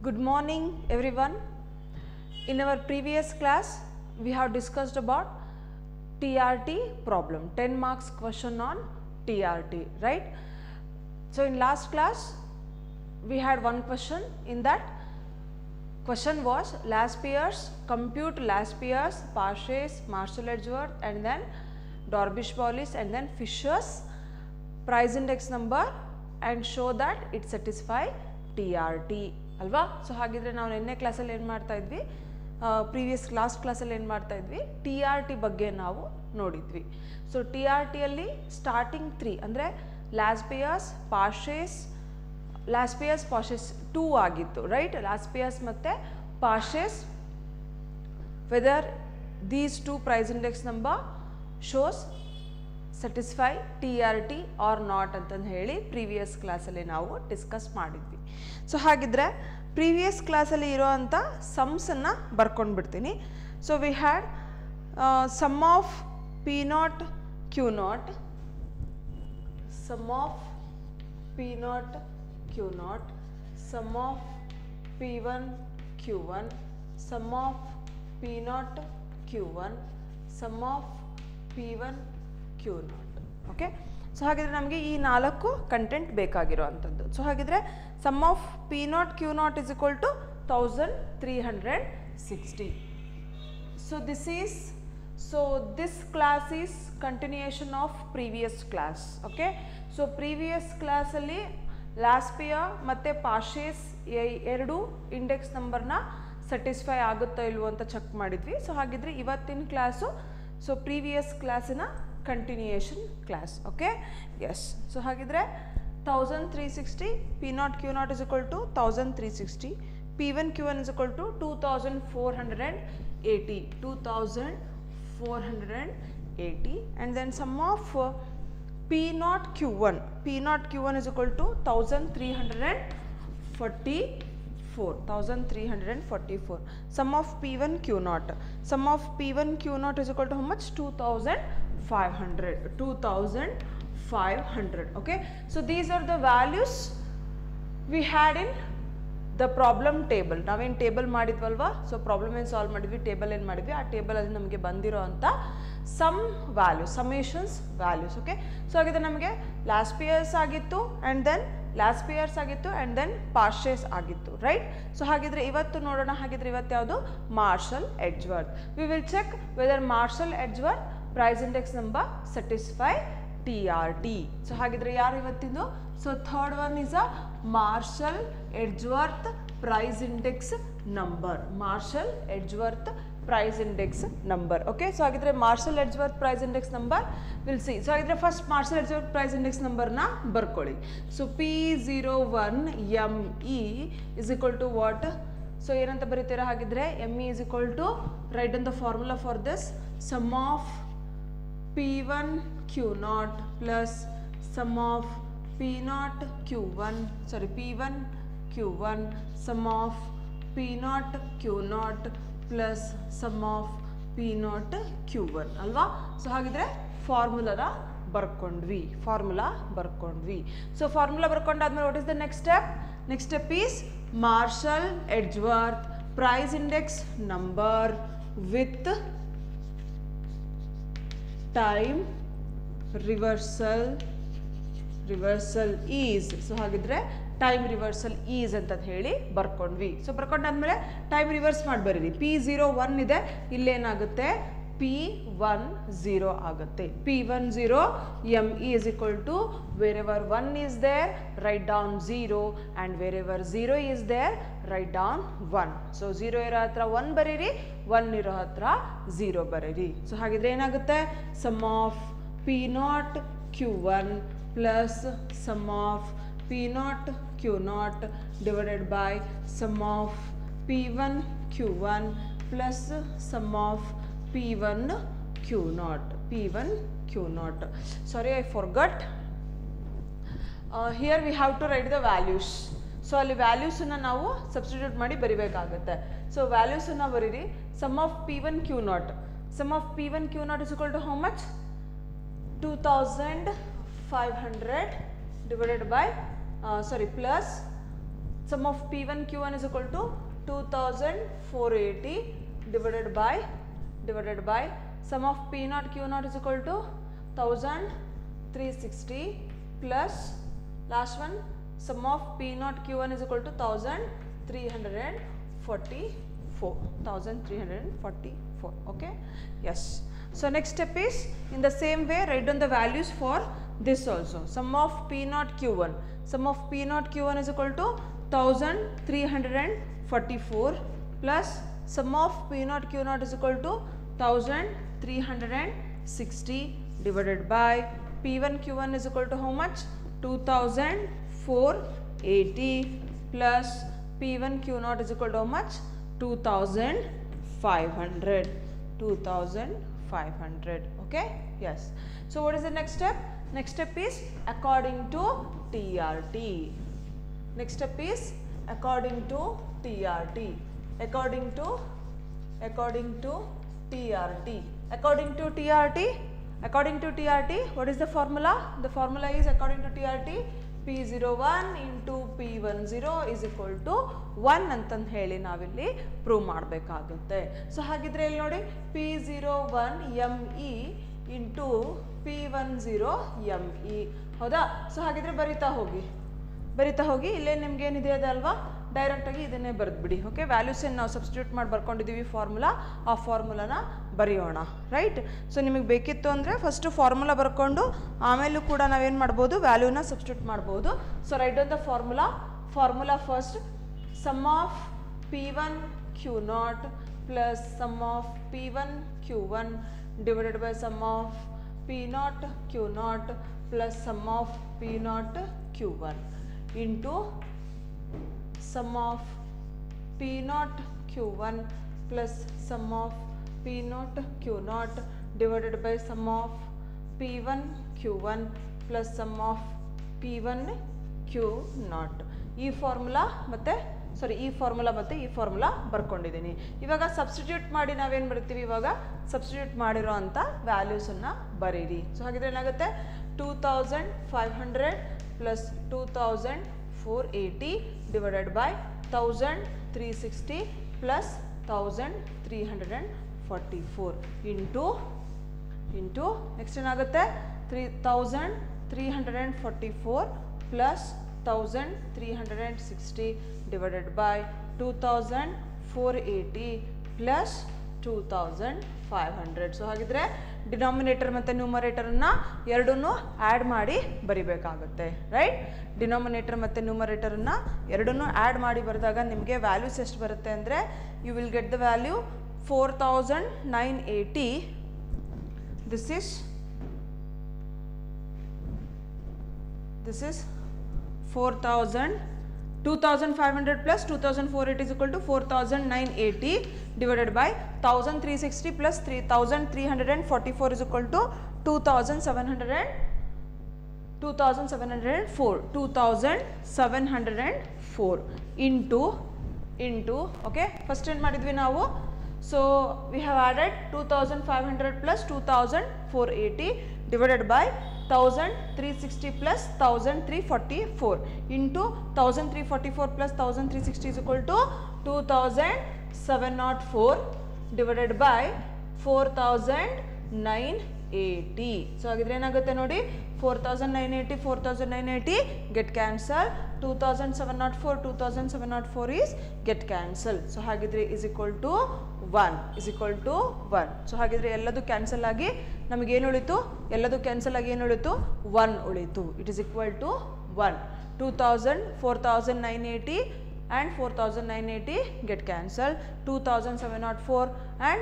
Good morning everyone. In our previous class we have discussed about TRT problem, 10 marks question on TRT, right? So in last class we had one question. In that question was Laspier's, compute Laspier's, Parsh's, Marshall-Edgeworth and then Dorbish-Bollis and then Fisher's price index number and show that it satisfy TRT ಅಲ್ವಾ. So ಹಾಗಿದ್ರೆ ನಾವು ನಿನ್ನೆ ಕ್ಲಾಸಲ್ಲಿ ಏನು ಮಾಡ್ತಾ ಇದ್ವಿ, previous ಕ್ಲಾಸಲ್ಲಿ ಏನು ಮಾಡ್ತಾ ಇದ್ವಿ, TRT ಬಗ್ಗೆ ನಾವು ನೋಡಿದ್ವಿ. ಸೊ TRTಯಲ್ಲಿ ಸ್ಟಾರ್ಟಿಂಗ್ 3 ಅಂದರೆ ಲಾಸ್ಪಿಯಸ್, ಪಾರ್ಷೆಸ್ 2 ಆಗಿತ್ತು, ರೈಟ್. ಲಾಸ್ಪಿಯಸ್ ಮತ್ತು Paasche's whether these 2 price index number shows satisfy TRT or not ಅಂತಂದು ಹೇಳಿ ಪ್ರೀವಿಯಸ್ ಕ್ಲಾಸಲ್ಲಿ ನಾವು ಡಿಸ್ಕಸ್ ಮಾಡಿದ್ವಿ. ಸೊ ಹಾಗಿದ್ರೆ ಪ್ರೀವಿಯಸ್ ಕ್ಲಾಸಲ್ಲಿ ಇರೋವಂಥ ಸಮ್ಸನ್ನು ಬರ್ಕೊಂಡು ಬಿಡ್ತೀನಿ. So we had sum of P0 Q0, sum of P0 Q0, sum of P1 Q1, sum of P0 Q1, sum of P1 Q0. Okay. So ಹಾಗಿದ್ರೆ ನಮಗೆ ಈ 4 ಕಂಟೆಂಟ್ ಬೇಕಾಗಿರೋವಂಥದ್ದು. ಸೊ ಹಾಗಿದ್ರೆ sum of P0 Q0 is equal to 1360. So this class is continuation of previous class. Okay. So previous ಕ್ಲಾಸಲ್ಲಿ Laspeyres ಮತ್ತು ಪಾರ್ಷೆಸ್ ಎರಡು index ನಂಬರ್ನ satisfy ಆಗುತ್ತೋ ಇಲ್ವೋ ಅಂತ ಚೆಕ್ ಮಾಡಿದ್ವಿ. ಸೊ ಹಾಗಿದ್ರೆ ಇವತ್ತಿನ ಕ್ಲಾಸು ಸೊ ಪ್ರೀವಿಯಸ್ ಕ್ಲಾಸಿನ continuation class. Okay, yes. So hagidre 1360, P0 Q0 is equal to 1360, P1 Q1 is equal to 2480 and then sum of P0 Q1 is equal to 1344, sum of P1 Q0 is equal to how much? 2500. Okay, so these are the values we had in the problem table. ನಾವೇನು table ಮಾಡಿದ್ವಲ್ವಾ, so problem ಏನು solve ಮಾಡಿದ್ವಿ, table ಏನು ಮಾಡಿದ್ವಿ, ಆ ಟೇಬಲಲ್ಲಿ ನಮಗೆ ಬಂದಿರೋ ಅಂಥ ಸಮೇಷನ್ಸ್ values. Okay. So ಹಾಗಿದ್ರೆ ನಮಗೆ ಲಾಸ್ಪಿಯರ್ಸ್ ಆಗಿತ್ತು ಆ್ಯಂಡ್ ದೆನ್ ಪಾರ್ಷೆಸ್ ಆಗಿತ್ತು, ರೈಟ್. ಸೊ ಹಾಗಿದ್ರೆ ಇವತ್ತು ನೋಡೋಣ. ಹಾಗಿದ್ರೆ ಇವತ್ತು ಯಾವುದು? Marshall Edgeworth. We will check whether Marshall Edgeworth price index number satisfy TRT. So ಹಾಗಿದ್ರೆ ಯಾರು ಇವತ್ತಿಂದು? So third one is a Marshall Edgeworth price index number. Okay. So ಹಾಗಿದ್ರೆ Marshall Edgeworth price index number will see. So ಹಾಗಿದ್ರೆ first Marshall Edgeworth price index ನಂಬರ್ನ ಬರ್ಕೊಳ್ಳಿ. So P01ME is equal to what? So ಏನಂತ ಬರೀತೀರಾ? ಹಾಗಿದ್ರೆ ME is equal to, write in the formula for this, some of P1 Q0 plus sum of P1 Q1, sum of P0 Q0 plus sum of P0 Q1 ಅಲ್ವಾ. So ಹಾಗಿದ್ರೆ formula ಬರ್ಕೊಂಡ್ವಿ. So formula ಬರ್ಕೊಂಡಾದ್ಮೇಲೆ what is the next step? Next step is Marshall Edgeworth price index number with time reversal is. So ಹಾಗಿದ್ರೆ time reversal is ಅಂತ ಹೇಳಿ ಬರ್ಕೊಂಡ್ವಿ. So ಬರ್ಕೊಂಡಾದ್ಮೇಲೆ time reverse ಮಾಡಿ ಬರೀರಿ. P01 ಇದೆ, ಇಲ್ಲೇನಾಗುತ್ತೆ? P10 ಆಗುತ್ತೆ. P10 ME is equal to wherever 1 is there write down 0 and wherever 0 is there write down 1. So 0 ಇರೋ ಹತ್ರ 1 ಬರೀರಿ, 1 ಇರೋ ಹತ್ರ 0 ಬರೀರಿ. ಸೊ ಹಾಗಿದ್ರೆ ಏನಾಗುತ್ತೆ? Sum of P0 Q1 plus sum of P0 Q0 divided by sum of P1 Q1 plus sum of P1 Q0. Sorry, I forgot. Here we have to write the values. So ಅಲ್ಲಿ ವ್ಯಾಲ್ಯೂಸನ್ನು ನಾವು substitute ಮಾಡಿ ಬರಿಬೇಕಾಗುತ್ತೆ. So ವ್ಯಾಲ್ಯೂಸನ್ನು ಬರೀರಿ. Sum of P1 Q0 is equal to how much? 2500 divided by plus sum of P1 Q1 is equal to 2480 divided by sum of P0 Q0 is equal to 1360 plus last one sum of P0 Q1 is equal to 1344. Okay, yes. So next step is in the same way write down the values for this also. Sum of P0 Q1. Sum of P0 Q1 is equal to 1344 plus sum of P0 Q0 is equal to 1360 divided by P1 Q1 is equal to how much? 2480 plus P1 Q0 is equal to how much? 2500. Okay, yes. So what is the next step? Next step is according to TRT. Next step is according to TRT. According to TRT, what is the formula? The formula is according to TRT P01 into P10 is equal to 1 ಅಂತಂದು ಹೇಳಿ ನಾವಿಲ್ಲಿ prove ಮಾಡಬೇಕಾಗುತ್ತೆ. So ಹಾಗಿದ್ರೆ ಇಲ್ಲಿ ನೋಡಿ P01 ME into P10 ME ಹೌದಾ. So ಹಾಗಿದ್ರೆ ಬರಿತಾ ಹೋಗಿ ಇಲ್ಲೇ ನಿಮ್ಗೆ ಏನಿದೆ ಅದಲ್ವಾ, ಡೈರೆಕ್ಟಾಗಿ ಇದನ್ನೇ ಬರೆದ್ಬಿಡಿ. ಓಕೆ, ವ್ಯಾಲ್ಯೂಸನ್ನು ನಾವು ಸಬ್ಸ್ಟಿಟ್ಯೂಟ್ ಮಾಡಿ ಬರ್ಕೊಂಡಿದ್ದೀವಿ ಫಾರ್ಮುಲಾ, ಆ ಫಾರ್ಮುಲಾನ ಬರೆಯೋಣ. ರೈಟ್. ಸೊ ನಿಮಗೆ ಬೇಕಿತ್ತು ಅಂದರೆ ಫಸ್ಟು ಫಾರ್ಮುಲಾ ಬರ್ಕೊಂಡು ಆಮೇಲೂ ಕೂಡ ನಾವೇನು ಮಾಡ್ಬೋದು, ವ್ಯಾಲ್ಯೂನ ಸಬ್ಸ್ಟಿಟ್ಯೂಟ್ ಮಾಡ್ಬೋದು. So write on the formula first sum of P1 Q0 plus sum of P1 Q1 divided by sum of P0 Q0 plus sum of P0 Q1 into sum of P0 Q1 plus sum of P0 Q0 divided by sum of P1 Q1 plus sum of P1 Q0. ಈ formula ಮತ್ತು ಈ formula ಬರ್ಕೊಂಡಿದ್ದೀನಿ. ಇವಾಗ substitute ಮಾಡಿ ನಾವೇನು ಬರ್ತೀವಿ, ಇವಾಗ substitute ಮಾಡಿರೋ ಅಂಥ ವ್ಯಾಲ್ಯೂಸನ್ನು ಬರೀರಿ. ಸೊ ಹಾಗಿದ್ರೆ ಏನಾಗುತ್ತೆ, 2500 plus 2480 divided by 1360 plus 1344 into next ಏನಾಗುತ್ತೆ 3344 plus 1360 divided by 2480 plus 2500. So ಹಾಗಿದ್ರೆ ಡಿನಾಮಿನೇಟರ್ ಮತ್ತು ನ್ಯೂಮರೇಟರನ್ನು ಎರಡನ್ನೂ ಆ್ಯಡ್ ಮಾಡಿ ಬರಿಬೇಕಾಗುತ್ತೆ. ರೈಟ್. ಡಿನಾಮಿನೇಟರ್ ಮತ್ತು ನ್ಯೂಮರೇಟರನ್ನು ಎರಡನ್ನೂ ಆ್ಯಡ್ ಮಾಡಿ ಬರೆದಾಗ ನಿಮಗೆ ವ್ಯಾಲ್ಯೂಸ್ ಎಷ್ಟು ಬರುತ್ತೆ ಅಂದರೆ you will get the value 4980. This is 2500 plus 2480 is equal to 4980 divided by 1360 plus 3344 is equal to 2704 into okay, first ಏನು ಮಾಡಿದ್ವಿ ನಾವು, so we have added 2500 plus 2480 divided by 1360 plus 1344 into 1344 plus 1360 is equal to 2704 divided by 4980. So ಹಾಗಿದ್ರೆ ಏನಾಗುತ್ತೆ ನೋಡಿ, 4980 get cancel, 2704 is get cancel. So ಹಾಗಿದ್ರೆ is equal to 1. So ಹಾಗಿದ್ರೆ ಎಲ್ಲದು cancel ಆಗಿ ನಮಗೇನು ಉಳಿತು, 1 ಉಳಿತು. It is equal to 1. 4980 and 4980 get cancel, 2704 and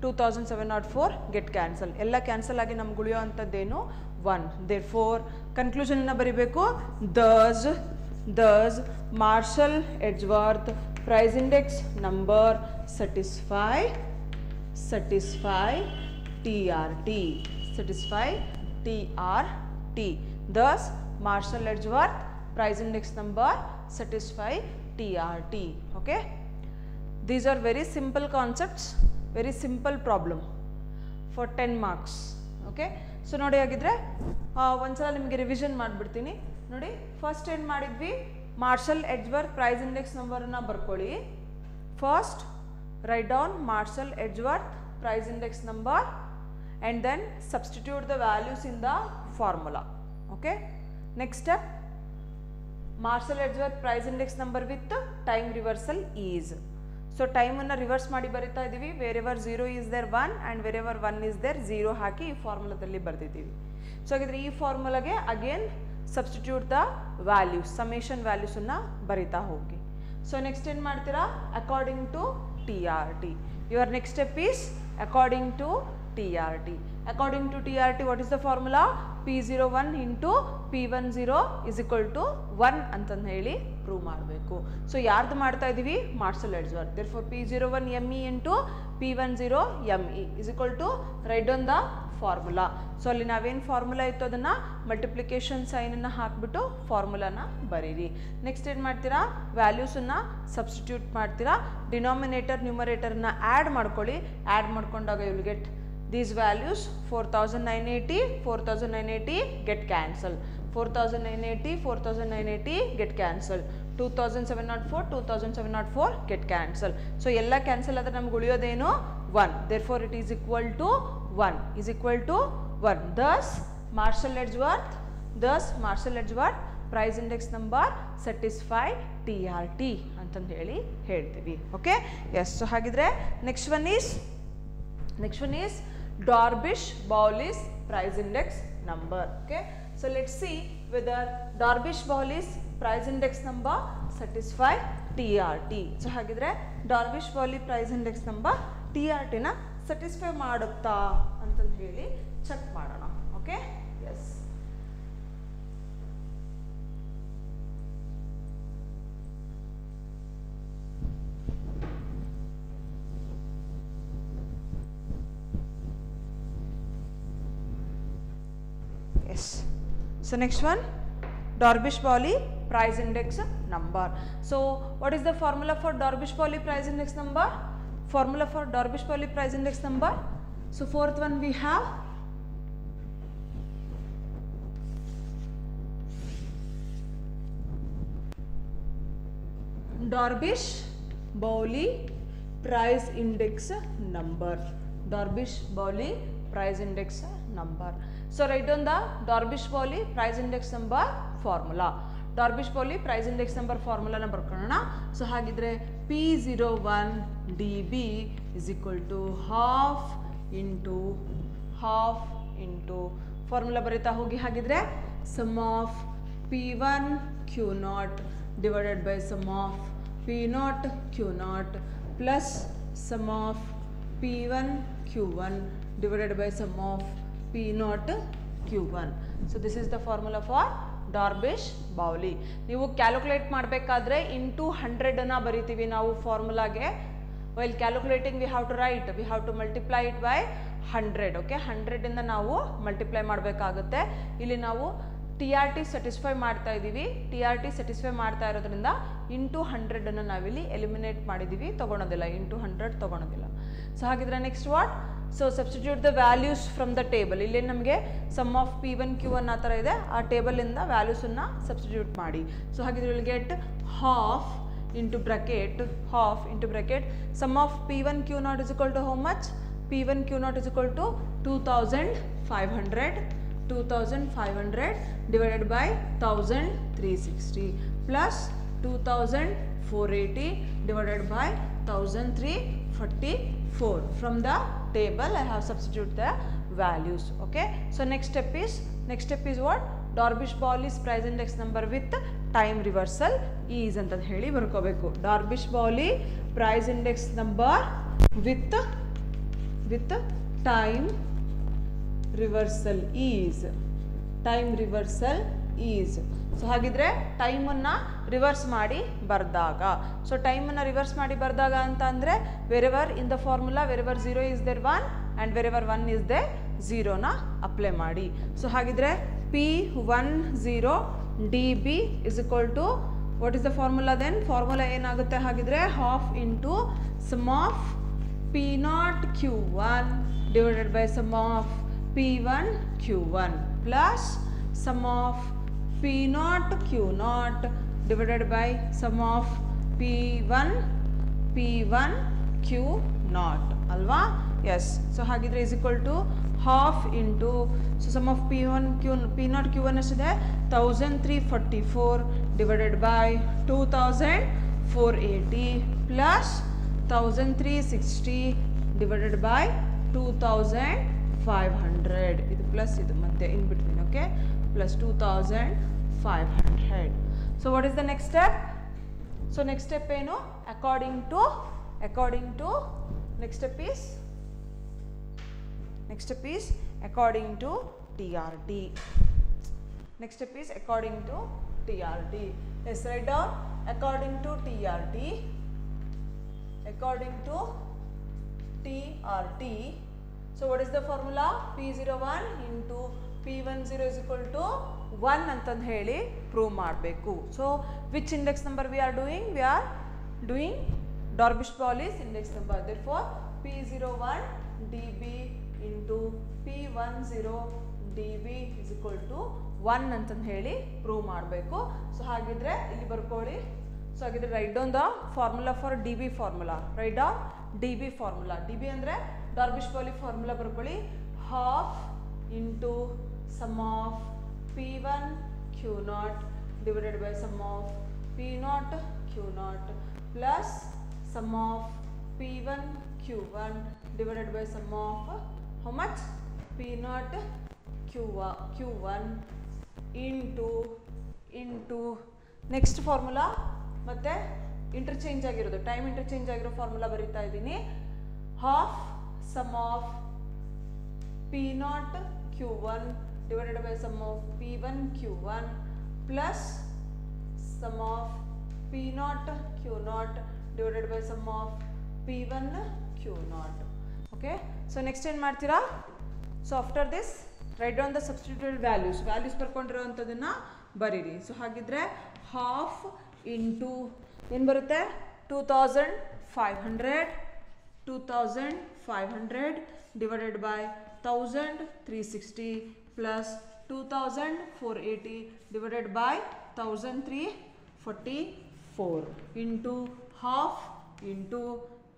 2704 get cancel. ಎಲ್ಲ ಕ್ಯಾನ್ಸಲ್ ಆಗಿ ನಮ್ಗೆ ಉಳಿಯೋ ಅಂಥದ್ದೇನು 1. therefore ಕನ್ಕ್ಲೂಷನ್ ಅನ್ನು ಬರಿಬೇಕು. thus Marshall Edgeworth price index number satisfy TRT. Thus Marshall Edgeworth price index number satisfy TRT. Okay, these are very simple concepts, very simple problem for 10 marks. Okay, so ನೋಡಿ, ಹಾಗಿದ್ರೆ ಒಂದ್ಸಲ ನಿಮಗೆ revision ಮಾಡಿಬಿಡ್ತೀನಿ ನೋಡಿ. First ಏನು ಮಾಡಿದ್ವಿ, marshal Edgeworth price index ನಂಬರನ್ನು ಬರ್ಕೊಳ್ಳಿ. First write down Marshall Edgeworth price index number and then substitute the values in the formula. Okay. Next step, Marshall Edgeworth price index number with time reversal is. So time ಅನ್ನು reverse ಮಾಡಿ ಬರಿತಾ ಇದೀವಿ. wherever 0 is there 1 and wherever 1 is there 0 ಹಾಕಿ ಈ ಫಾರ್ಮುಲಾದಲ್ಲಿ ಬರ್ದಿದ್ದೀವಿ. So ಹಾಗಿದ್ರೆ ಈ ಫಾರ್ಮುಲಾಗೆ again substitute the values, summation values ಅನ್ನ ಬರಿತಾ ಹೋಗಿ. ಸೊ ನೆಕ್ಸ್ಟ್ ಏನು ಮಾಡ್ತೀರಾ, according to TRT. Your next step is according to TRT. According to TRT, what is the formula? P01 into P10 is equal to 1 ಅಂತಂದು ಹೇಳಿ prove ಮಾಡಬೇಕು. So ಯಾರ್ದು ಮಾಡ್ತಾ ಇದ್ದೀವಿ, marshal ಎಡ್ಜ್ವರ್ತ್. therefore P01 ME into P10 ME is equal to write down the formula. So ಅಲ್ಲಿ ನಾವೇನು formula ಇತ್ತು ಅದನ್ನು ಮಲ್ಟಿಪ್ಲಿಕೇಶನ್ ಸೈನನ್ನು ಹಾಕಿಬಿಟ್ಟು ಫಾರ್ಮುಲಾನ ಬರೀರಿ. ನೆಕ್ಸ್ಟ್ ಏನು ಮಾಡ್ತೀರಾ, ವ್ಯಾಲ್ಯೂಸನ್ನು ಸಬ್ಸ್ಟಿಟ್ಯೂಟ್ ಮಾಡ್ತೀರಾ. ಡಿನಾಮಿನೇಟರ್ ನ್ಯೂಮರೇಟರ್ನ ಆ್ಯಡ್ ಮಾಡ್ಕೊಳ್ಳಿ. ಆ್ಯಡ್ ಮಾಡ್ಕೊಂಡಾಗ you will get these values 4980 4980 get cancel, 4980 4980 get cancel, 2704 2704 get cancel. So ಎಲ್ಲ ಕ್ಯಾನ್ಸಲ್ ಆದರೆ ನಮ್ಗೆ ಉಳಿಯೋದೇನು 1. therefore it is equal to 1 is equal to 1. thus Marshall Edgeworth price index number satisfy TRT ಅಂತಂದು ಹೇಳಿ ಹೇಳ್ತೀವಿ. Okay, yes. So ಹಾಗಿದ್ರೆ next one is Darvish-Bowley's price index number. Okay, so let's see whether Darvish-Bowley's price index number satisfy TRT. So ಹಾಗಿದ್ರೆ Darvish-Bowley price index number TRT ನ satisfy ಮಾಡುತ್ತಾ ಅಂತಂದು ಹೇಳಿ check ಮಾಡೋಣ. Okay, yes. Yes. So next one, Darvish-Bowley price index number. So what is the formula for Darvish-Bowley price index number? Formula for Darvish-Bowley price index number. So fourth one we have Darvish-Bowley price index number. Darvish-Bowley price index number. So write down the Darvish-Bowley price index number formula. Darvish-Bowley price index number formula na ಬರ್ಕೊಳ್ಳೋಣ. So ಹಾಗಿದ್ರೆ P01 DB is equal to half into formula ಬರೀತಾ ಹೋಗಿ. ಹಾಗಿದ್ರೆ sum of P1 Q0 divided by sum of P0 Q0 plus sum of P1 Q1 divided by sum of P0 Q1. So this is the formula for Darvish-Bowley. ನೀವು calculate ಮಾಡಬೇಕಾದ್ರೆ into 100 ಅನ್ನ ಬರಿತೀವಿ ನಾವು ಫಾರ್ಮುಲಾಗೆ. while calculating we have to multiply it by 100. okay, 100 ಇಂದ ನಾವು multiply ಮಾಡಬೇಕಾಗುತ್ತೆ. ಇಲ್ಲಿ ನಾವು TRT ಸ್ಯಾಟಿಸ್ಫೈ ಮಾಡ್ತಾ ಇದ್ದೀವಿ. TRT ಸ್ಯಾಟಿಸ್ಫೈ ಮಾಡ್ತಾ ಇರೋದ್ರಿಂದ ಇಂಟು 100 ಅನ್ನು ನಾವಿಲ್ಲಿ ಎಲಿಮಿನೇಟ್ ಮಾಡಿದ್ದೀವಿ, ತೊಗೊಳೋದಿಲ್ಲ, ಇಂಟು 100 ತೊಗೊಳೋದಿಲ್ಲ. ಸೊ ಹಾಗಿದ್ರೆ next what, so substitute the values from the table. ಇಲ್ಲಿ ನಮಗೆ ಸಮ್ ಆಫ್ P1 Q1 ಆ ಥರ ಇದೆ, ಆ ಟೇಬಲಿಂದ ವ್ಯಾಲ್ಯೂಸನ್ನು ಸಬ್ಸ್ಟಿಟ್ಯೂಟ್ ಮಾಡಿ. ಸೊ ಹಾಗಿದ್ರೆ will get half into bracket sum of P1 Q0 is equal to how much? P1 Q0 is equal to 2500 divided by 1360 plus 2480 divided by 1344. From the table I have substituted the values. Okay, so next step is what? Darvish-Bowley's price index number with time reversal is ಅಂತ ಹೇಳಿ ಬರ್ಕೋಬೇಕು. Darvish-Bowley price index number with time reversal is. So ಹಾಗಿದ್ರೆ ಟೈಮನ್ನು reverse ಮಾಡಿ ಬರೆದಾಗ, so ಟೈಮನ್ನು reverse ಮಾಡಿ ಬರೆದಾಗ ಅಂತ ಅಂದರೆ wherever in the formula wherever 0 is there 1 and wherever 1 is there 0ನ ಅಪ್ಲೈ ಮಾಡಿ. ಸೊ ಹಾಗಿದ್ರೆ P10 DB is equal to what is the formula then? Formula ಏನಾಗುತ್ತೆ ಹಾಗಿದ್ರೆ half into sum of P0 Q1 divided by sum of P1 Q1 plus sum of P0 Q0 divided by sum of P1 Q naught ಅಲ್ವಾ. S, so ಹಾಗಿದ್ರೆ is equal to half into, so sum of P1 P naught Q1 ಎಷ್ಟಿದೆ 1344 divided by 2480 plus 1360 divided by 2500, ಇದು plus ಇದು ಮತ್ತೆ in between, okay, plus 2500. So what is the next step? So next step ಏನು, according to next step is according to TRT. Next step is according to TRT. Let's write down according to TRT. According to TRT. So what is the formula? P01 into P10 is equal to 1 ಅಂತಂದು ಹೇಳಿ prove ಮಾಡಬೇಕು. So which index number we are doing? We are doing Darvish-Pauli's index number. Therefore P01 dB into P10 dB is equal to 1 ಅಂತಂದು ಹೇಳಿ prove ಮಾಡಬೇಕು. So ಹಾಗಿದ್ರೆ ಇಲ್ಲಿ ಬರ್ಕೊಳ್ಳಿ. So ಹಾಗಿದ್ರೆ write down the formula for D B formula. Write down D B formula. D B ಅಂದರೆ Drobisch Bowley formula ಬರ್ಕೊಳ್ಳಿ. Half into sum of P1 Q naught divided by sum of P naught Q naught plus sum of P1 Q1 divided by sum of how much? P naught Q1 into next formula ಮತ್ತೆ interchange ಆಗಿರೋದು, time interchange ಆಗಿರೋ formula ಬರೀತಾ ಇದ್ದೀನಿ. Half sum of P naught Q1 divided by sum of P1 Q1 plus sum of P naught Q naught divided by sum of P1 Q naught. Okay, so next ಏನು ಮಾಡ್ತೀರಾ? So after this write down the substituted values. Values ಬರ್ಕೊಂಡಿರೋವಂಥದ್ದನ್ನು ಬರೀರಿ. So ಹಾಗಿದ್ರೆ half into ಏನು ಬರುತ್ತೆ 2500 divided by 1360 plus 2480 divided by 1344 into half into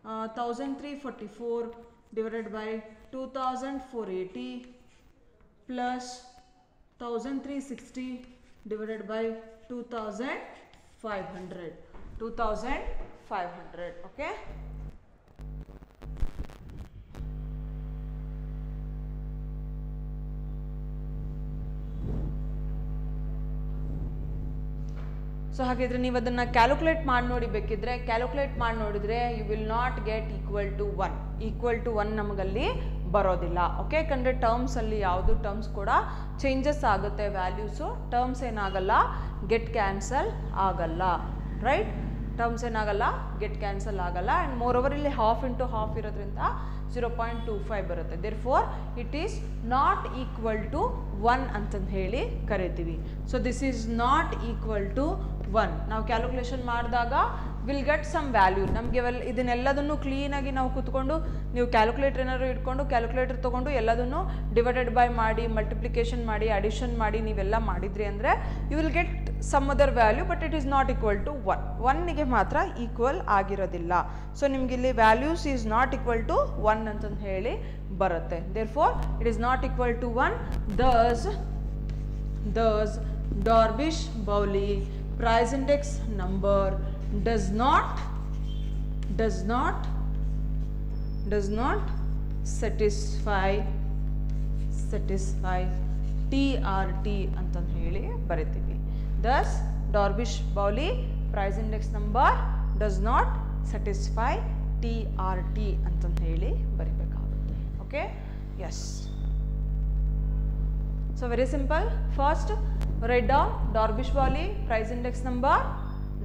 1344 divided by 2480 plus 1360 divided by 2500. Okay. So ಹಾಗಿದ್ರೆ ನೀವು ಅದನ್ನು ಕ್ಯಾಲ್ಕುಲೇಟ್ ಮಾಡಿ ನೋಡಿ, ಬೇಕಿದ್ರೆ ಕ್ಯಾಲ್ಕುಲೇಟ್ ಮಾಡಿ ನೋಡಿದರೆ you will not get equal to 1 ನಮಗಲ್ಲಿ ಬರೋದಿಲ್ಲ. ಓಕೆ, ಯಾಕಂದರೆ ಟರ್ಮ್ಸಲ್ಲಿ ಯಾವುದು ಟರ್ಮ್ಸ್ ಕೂಡ ಚೇಂಜಸ್ ಆಗುತ್ತೆ, ವ್ಯಾಲ್ಯೂಸು ಟರ್ಮ್ಸ್ ಏನಾಗಲ್ಲ ಗೆಟ್ ಕ್ಯಾನ್ಸಲ್ ಆಗಲ್ಲ. ರೈಟ್, ಟರ್ಮ್ಸ್ ಏನಾಗಲ್ಲ ಗೆಟ್ ಕ್ಯಾನ್ಸಲ್ ಆಗಲ್ಲ. ಆ್ಯಂಡ್ ಮೋರ್ ಓವರ್ ಇಲ್ಲಿ ಹಾಫ್ ಇಂಟು ಹಾಫ್ ಇರೋದ್ರಿಂದ 0.25 ಬರುತ್ತೆ. Therefore it is not equal to 1 ಅಂತಂದು ಹೇಳಿ ಕರಿತೀವಿ. So this is not equal to 1. ನಾವು ಕ್ಯಾಲ್ಕುಲೇಷನ್ ಮಾಡಿದಾಗ ವಿಲ್ ಗೆಟ್ ಸಮ್ ವ್ಯಾಲ್ಯೂ. ನಮಗೆ ಇದನ್ನೆಲ್ಲದನ್ನು ಕ್ಲೀನಾಗಿ ನಾವು ಕೂತ್ಕೊಂಡು ನೀವು ಕ್ಯಾಲ್ಕುಲೇಟರ್ ಏನಾದ್ರು ಇಟ್ಕೊಂಡು ಕ್ಯಾಲ್ಕುಲೇಟರ್ ತೊಗೊಂಡು ಎಲ್ಲದನ್ನು ಡಿವೈಡೆಡ್ ಬೈ ಮಾಡಿ, ಮಲ್ಟಿಪ್ಲಿಕೇಶನ್ ಮಾಡಿ, ಅಡಿಷನ್ ಮಾಡಿ ನೀವೆಲ್ಲ ಮಾಡಿದ್ರಿ ಅಂದರೆ you will get some other value, but it is not equal to 1ಗೆ ಮಾತ್ರ ಈಕ್ವಲ್ ಆಗಿರೋದಿಲ್ಲ. ಸೊ ನಿಮಗಿಲ್ಲಿ values is not equal to 1 ಅಂತಂದು ಹೇಳಿ ಬರುತ್ತೆ. Therefore it is not equal to 1. Thus Darvish-Pauli price index number does not satisfy TRT ಅಂತಂದು ಹೇಳಿ ಬರಿತೀವಿ. Thus Darvish-Pauli price index number does not satisfy TRT ಅಂತಂದು ಹೇಳಿ ಬರಿಬೇಕಾಗುತ್ತೆ. Okay, yes. So very simple. First write down Darvish-Pauli price index number.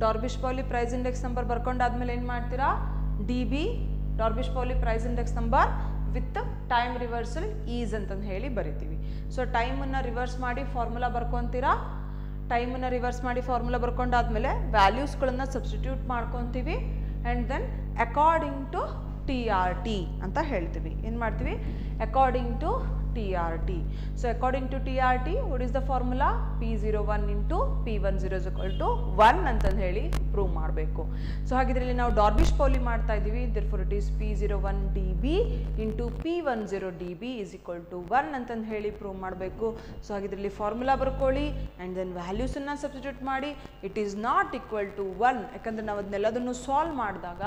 Darvish-Pauli price index number ಬರ್ಕೊಂಡಾದ್ಮೇಲೆ ಏನು ಮಾಡ್ತೀರಾ, DB Darvish-Pauli price index number with time reversal is ಅಂತಂದು ಹೇಳಿ ಬರಿತೀವಿ. So ಟೈಮನ್ನು reverse ಮಾಡಿ ಫಾರ್ಮುಲಾ ಬರ್ಕೊತೀರಾ. ಟೈಮನ್ನು ರಿವರ್ಸ್ ಮಾಡಿ ಫಾರ್ಮುಲಾ ಬರ್ಕೊಂಡಾದ್ಮೇಲೆ ವ್ಯಾಲ್ಯೂಸ್ಗಳನ್ನು ಸಬ್ಸ್ಟಿಟ್ಯೂಟ್ ಮಾಡ್ಕೊತೀವಿ. And then according to TRT ಅಂತ ಹೇಳ್ತೀವಿ. ಏನು ಮಾಡ್ತೀವಿ, according to TRT. So according to TRT, what is the formula? P01 into P10 is equal to 1 ಅಂತಂದು ಹೇಳಿ ಪ್ರೂವ್ ಮಾಡಬೇಕು. ಸೊ ಹಾಗಿದ್ರೆ ಇಲ್ಲಿ ನಾವು ಡಾರ್ಬಿಶ್ ಪೌಲಿ ಮಾಡ್ತಾ ಇದ್ದೀವಿ. therefore it is P01 dB into P10 dB is equal to 1 ಅಂತಂದು ಹೇಳಿ ಪ್ರೂವ್ ಮಾಡಬೇಕು. ಸೊ ಹಾಗಿದ್ರೆ ಇಲ್ಲಿ ಫಾರ್ಮುಲಾ ಬರ್ಕೊಳ್ಳಿ ಆ್ಯಂಡ್ ದೆನ್ ವ್ಯಾಲ್ಯೂಸನ್ನು ಸಬ್ಸ್ಟಿಟ್ಯೂಟ್ ಮಾಡಿ. It is not equal to 1 ಯಾಕಂದರೆ ನಾವು ಅದನ್ನೆಲ್ಲದನ್ನು ಸಾಲ್ವ್ ಮಾಡಿದಾಗ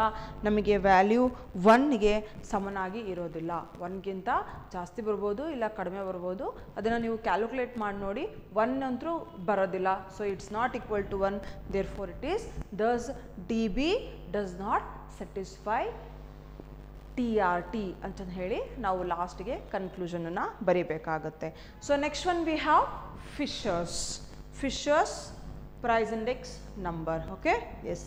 ನಮಗೆ ವ್ಯಾಲ್ಯೂ 1ಗೆ ಸಮನಾಗಿ ಇರೋದಿಲ್ಲ. 1ಗಿಂತ ಜಾಸ್ತಿ ಬರ್ಬೋದು ಇಲ್ಲ ಕಡಿಮೆ ಬರ್ಬೋದು. ಅದನ್ನು ನೀವು ಕ್ಯಾಲ್ಕುಲೇಟ್ ಮಾಡಿ ನೋಡಿ. 1 ಅಂತೂ ಬರೋದಿಲ್ಲ. So it's not equal to 1. therefore it is thus dB does not satisfy TRT ಅಂತಂದು ಹೇಳಿ ನಾವು ಲಾಸ್ಟ್ಗೆ ಕನ್ಕ್ಲೂಷನನ್ನು ಬರೀಬೇಕಾಗುತ್ತೆ. So next one we have Fisher's price index number. Okay, yes.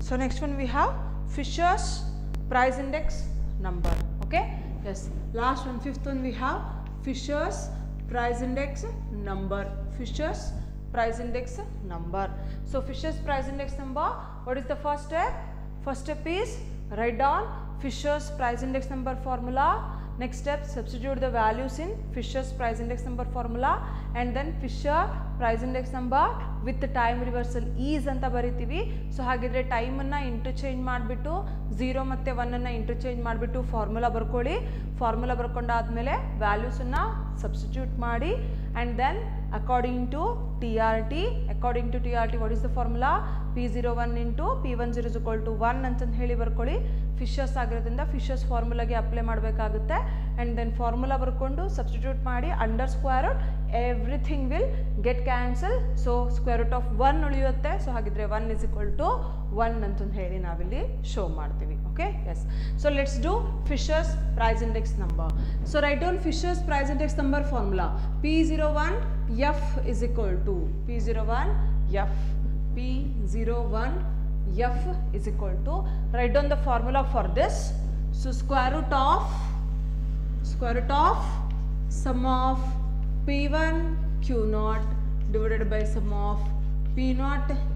So next one we have Fisher's price index number. Okay, yes. Last one, fifth one, we have Fisher's price index number. Fisher's price index number. So Fisher's price index number, what is the first step? First step is write down Fisher's price index number formula. Next step, substitute the values in Fisher's price index number formula and then Fisher price index number with the time reversal is anta ಬರಿತೀವಿ. So ಹಾಗಿದ್ರೆ ಟೈಮನ್ನು interchange ಮಾಡಿಬಿಟ್ಟು 0 ಮತ್ತು 1 interchange ಮಾಡಿಬಿಟ್ಟು formula ಬರ್ಕೊಳ್ಳಿ. Formula ಬರ್ಕೊಂಡಾದ್ಮೇಲೆ ವ್ಯಾಲ್ಯೂಸನ್ನು substitute ಮಾಡಿ and then according to TRT, what is the formula? P01 into P10 is equal to 1 ಅಂತಂದು ಹೇಳಿ ಬರ್ಕೊಳ್ಳಿ. ಫಿಶರ್ಸ್ ಆಗಿರೋದ್ರಿಂದ ಫಿಶರ್ಸ್ ಫಾರ್ಮುಲಾಗೆ ಅಪ್ಲೈ ಮಾಡಬೇಕಾಗುತ್ತೆ ಆ್ಯಂಡ್ ದೆನ್ ಫಾರ್ಮುಲಾ ಬರ್ಕೊಂಡು ಸಬ್ಸ್ಟಿಟ್ಯೂಟ್ ಮಾಡಿ under square root everything will get cancel. So square root of 1 ಉಳಿಯುತ್ತೆ. So ಹಾಗಿದ್ರೆ 1 is equal to 1 ಅಂತಂದು ಹೇಳಿ ನಾವಿಲ್ಲಿ ಶೋ ಮಾಡ್ತೀವಿ. Okay, yes. So let's do Fisher's price index number. So write down Fisher's price index number formula. P01 F is equal to P01 F is equal to, write down the formula for this. So square root of sum of P1 Q0 divided by sum of P0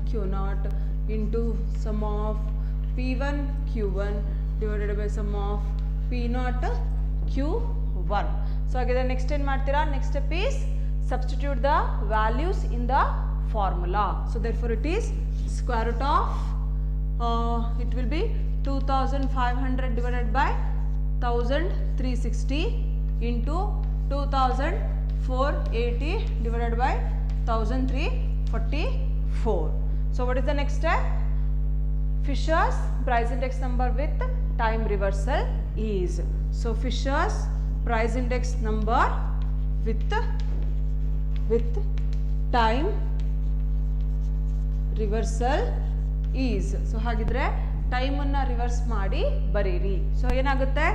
Q0 into sum of P1 Q1 divided by sum of P0 Q1. So again next ಏನು ಮಾಡ್ತೀರಾ? Next step is substitute the values in the formula. So therefore it is square root of it will be 2500 divided by 1360 into 2480 divided by 1344. So what is the next step? Fisher's price index number with time reversal is. So Fisher's price index number with time reversal is. So ಹಾಗಿದ್ರೆ ಟೈಮನ್ನು reverse ಮಾಡಿ ಬರೀರಿ. So ಏನಾಗುತ್ತೆ?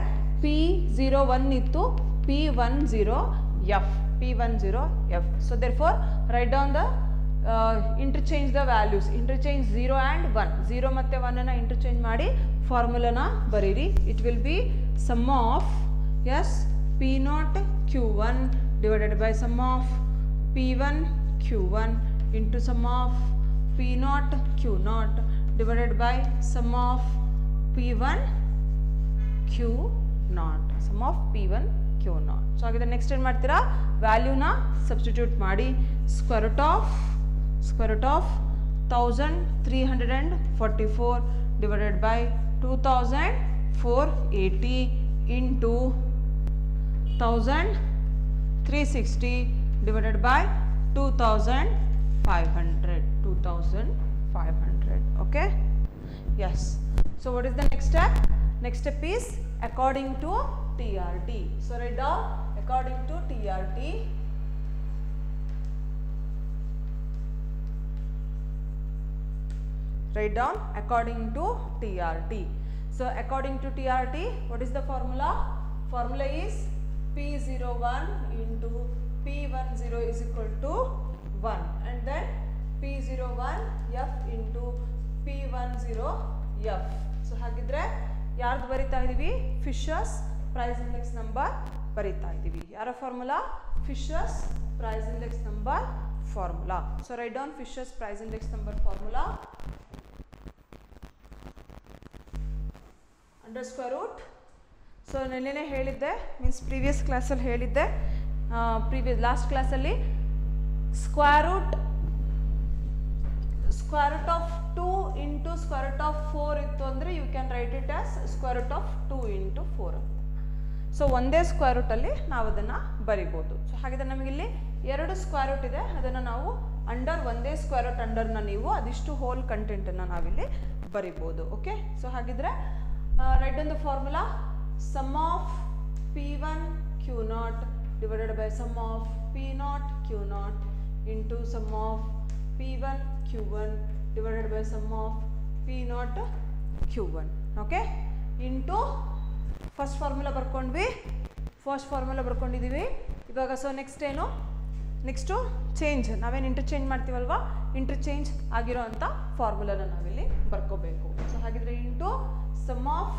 P01 ಇತ್ತು, P10F. So therefore write down the interchange the values. Interchange 0 and 1. 0 ಮತ್ತು 1 interchange ಮಾಡಿ ಫಾರ್ಮುಲಾನ ಬರೀರಿ. It will be sum of P0 Q1 divided by sum of P1 Q1 into sum of P0 Q0 divided by sum of P1 Q0. Sum of P1 Q0. So ಹಾಗಿದ್ರೆ next ಏನು ಮಾಡ್ತೀರಾ? ವ್ಯಾಲ್ಯೂನ substitute ಮಾಡಿ. Square root of 1344 divided by 2480 into 1360 divided by 2500. Okay, yes. So what is the next step? Next step is according to TRT. So write down according to TRT. Write down according to TRT. So according to TRT, what is the formula? Formula is P01 into P10 is equal to 1, and then P01 F into P10 F. So ಹಾಗಿದ್ರೆ ಯಾರ್ದು ಬರಿತಾ ಇದೀವಿ? Fisher's price index number ಬರಿತಾ ಇದೀವಿ. ಯಾರ formula? Fisher's price index number formula. So write down Fisher's price index number formula under square root. So ನೆನ್ನೆನೇ ಹೇಳಿದ್ದೆ, means previous ಕ್ಲಾಸಲ್ಲಿ ಹೇಳಿದ್ದೆ, ಲಾಸ್ಟ್ ಕ್ಲಾಸಲ್ಲಿ square root of 2 into square root of 4 ಇತ್ತು ಅಂದರೆ you can write it as square root of 2 into 4 ಅಂತ. So ಒಂದೇ square ರೂಟಲ್ಲಿ ನಾವು ಅದನ್ನು ಬರಿಬೋದು. ಸೊ ಹಾಗಿದ್ರೆ ನಮಗಿಲ್ಲಿ 2 ಸ್ಕ್ವೇರ್ ರೂಟ್ ಇದೆ, ಅದನ್ನು ನಾವು ಅಂಡರ್ ಒಂದೇ ಸ್ಕ್ವೇರ್ ರೂಟ್ ಅಂಡರ್ನ ನೀವು ಅದಿಷ್ಟು ಹೋಲ್ ಕಂಟೆಂಟನ್ನು ನಾವಿಲ್ಲಿ ಬರಿಬೋದು. ಓಕೆ, ಸೊ ಹಾಗಿದ್ರೆ write down the formula sum of P1 Q0 divided by sum of P0 Q0 into sum of P1 Q1 divided by sum of P0 Q1. Okay, into first formula ಬರ್ಕೊಂಡಿದ್ದೀವಿ ಇವಾಗ. So next ಏನು? Next change, ನಾವೇನು interchange ಮಾಡ್ತೀವಲ್ವಾ, interchange ಆಗಿರೋ ಅಂಥ ಫಾರ್ಮುಲಾನ ನಾವಿಲ್ಲಿ ಬರ್ಕೋಬೇಕು. ಸೊ ಹಾಗಿದ್ರೆ into sum of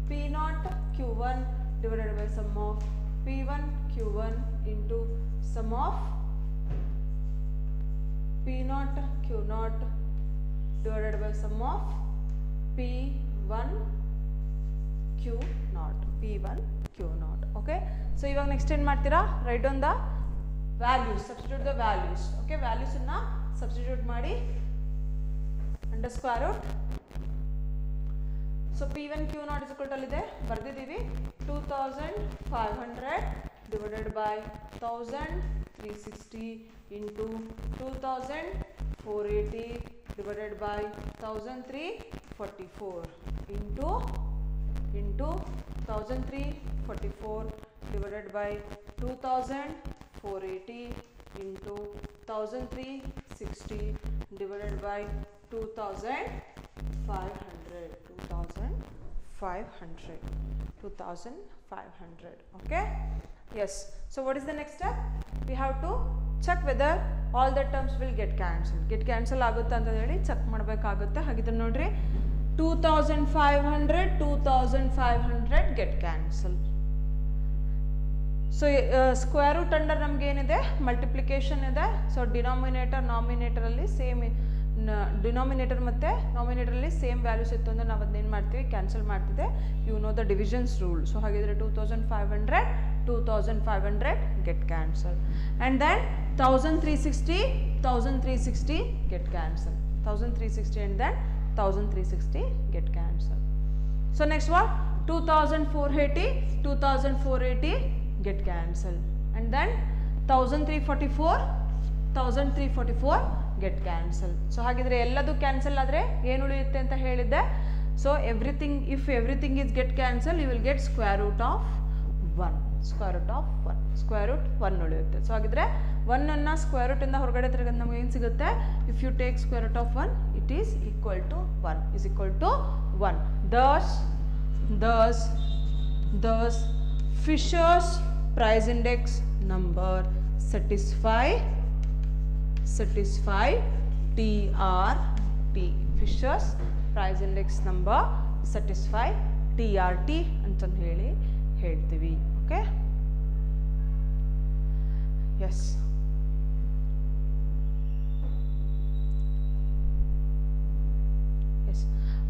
P0 Q1 divided by sum of P1 Q1 into sum of P0 Q0 divided by sum of P1 Q0. Okay, so ಇವಾಗ ನೆಕ್ಸ್ಟ್ ಏನು ಮಾಡ್ತೀರಾ? Write down the values, substitute the values. Okay, ವ್ಯಾಲ್ಯೂಸನ್ನು substitute ಮಾಡಿ under square root. So P1 Q0 is equal to ಅಲ್ಲಿದೆ ಬರೆದಿದ್ದೀವಿ 2500 divided by 1360 into 2480 divided by 1344 into 1344 divided by 2480 into 1360 divided by 2500. Okay, yes. So what is the next step? We have to check whether all the terms will get cancel ಆಗುತ್ತೆ ಅಂತ ಹೇಳಿ check ಮಾಡಬೇಕಾಗುತ್ತೆ. ಹಾಗಿದ್ರೆ ನೋಡ್ರಿ 2500 get cancel. So square root under ನಮ್ಗೆ ಏನಿದೆ? Multiplication ಇದೆ. So ನಾಮಿನೇಟರಲ್ಲಿ same denominator ಮತ್ತು ನಾಮಿನೇಟರಲ್ಲಿ ಸೇಮ್ ವ್ಯಾಲ್ಯೂಸ್ ಇತ್ತು ಅಂದರೆ ನಾವು ಅದನ್ನೇನು ಮಾಡ್ತೀವಿ? ಕ್ಯಾನ್ಸಲ್ ಮಾಡ್ತಿದ್ದೆ. You know the divisions rule. So ಹಾಗಿದ್ರೆ 2500 get cancel. And then 1360 get cancel. 1360 and then 1360 get cancel. So next what? 2480 get cancel. And then 1344 get cancel. So ಹಾಗಿದ್ರೆ ಎಲ್ಲದು ಕ್ಯಾನ್ಸಲ್ ಆದರೆ ಏನು ಉಳಿಯುತ್ತೆ ಅಂತ ಹೇಳಿದ್ದೆ? So if everything is get cancel you will get square root of 1 ಉಳಿಯುತ್ತೆ. So ಹಾಗಿದ್ರೆ 1ಅನ್ನು square ರೂಟಿಂದ ಹೊರಗಡೆ ತೆಗೆದು ನಮಗೆ ಏನು ಸಿಗುತ್ತೆ? If you take square root of 1 it is equal to 1. Thus Fisher's price index number satisfy TRT. Fisher's price index number satisfy TRT ಅಂತ ಹೇಳ್ತೀವಿ. Okay, yes.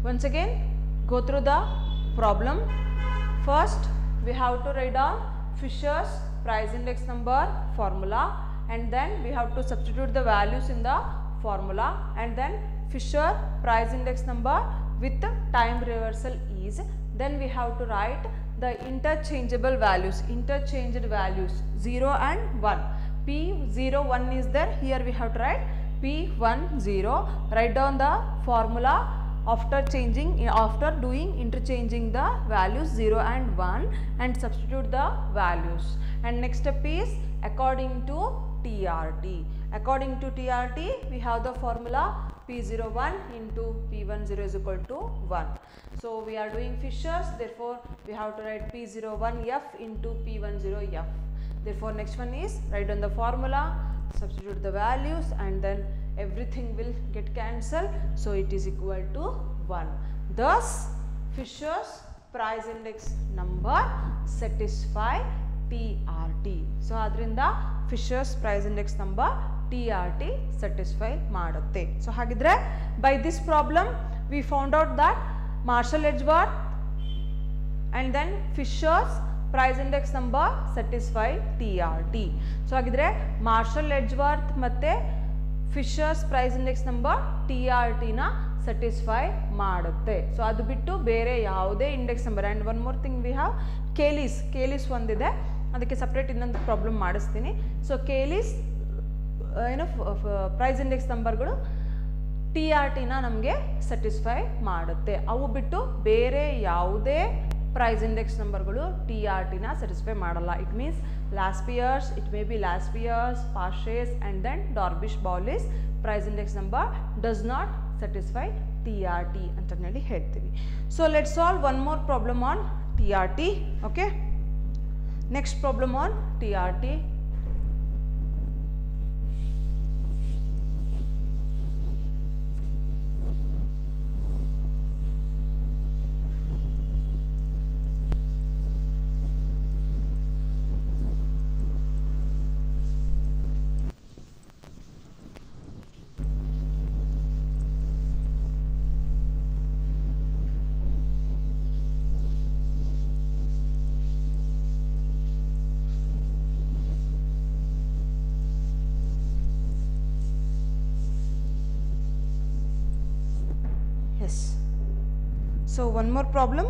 Once again go through the problem. First we have to write down Fisher's price index number formula, and then we have to substitute the values in the formula, and then Fisher price index number with time reversal is. Then we have to write the interchangeable values, 0 and 1. P01 is there, here we have to write P10. Write down the formula after doing interchanging the values 0 and 1 and substitute the values. And next step is according to TRT. According to TRT, we have the formula P01 into P10 is equal to 1. So we are doing Fisher's, therefore we have to write P01F into P10F. Therefore next one is write down the formula, substitute the values, and then everything will get cancelled. So it is equal to 1. Thus Fisher's price index number satisfy TRT. So adrinda Fisher's price index number TRT satisfy ಮಾಡುತ್ತೆ. So ಹಾಗಿದ್ರೆ by this problem we found out that Marshall Edgeworth and then Fisher's price index number satisfy TRT. So ಹಾಗಿದ್ರೆ Marshall Edgeworth ಮತ್ತೆ Fisher's price index number TRT ನ satisfy ಮಾಡುತ್ತೆ. So ಅದು ಬಿಟ್ಟು ಬೇರೆ ಯಾವುದೇ index number. And one more thing we have Kelly's ಒಂದಿದೆ, ಅದಕ್ಕೆ ಸಪ್ರೇಟ್ ಇನ್ನೊಂದು ಪ್ರಾಬ್ಲಮ್ ಮಾಡಿಸ್ತೀನಿ. ಸೊ ಕೇಲಿಸ್ ಏನೋ ಪ್ರೈಸ್ ಇಂಡೆಕ್ಸ್ ನಂಬರ್ಗಳು TRTನ ನಮಗೆ ಸ್ಯಾಟಿಸ್ಫೈ ಮಾಡುತ್ತೆ. ಅವು ಬಿಟ್ಟು ಬೇರೆ ಯಾವುದೇ ಪ್ರೈಸ್ ಇಂಡೆಕ್ಸ್ ನಂಬರ್ಗಳು TRTನ ಸ್ಯಾಟಿಸ್ಫೈ ಮಾಡಲ್ಲ. It means Laspeyres, it may be Laspeyres, Paasche's and then Drobisch Bowley's price index number does not satisfy TRT ಅಂತ ಹೇಳಿ ಹೇಳ್ತೀವಿ. So let's solve one more problem on TRT. Okay, next problem on TRT. So one more problem.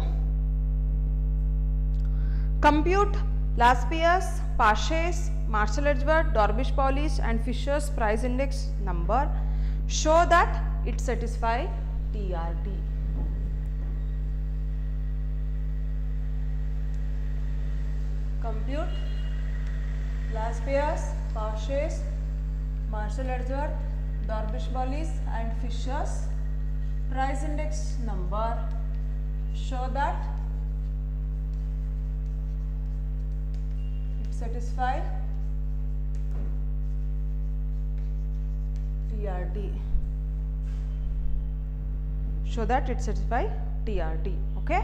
Compute Laspier's, Pache's, Marshall Edgeworth, Dorbish Pauli's and Fisher's price index number. Show that it satisfy TRT. Compute Laspier's, Pache's, Marshall Edgeworth, Dorbish Pauli's and Fisher's price index number. Show that it satisfy TRT. Show that it satisfy TRT. Okay,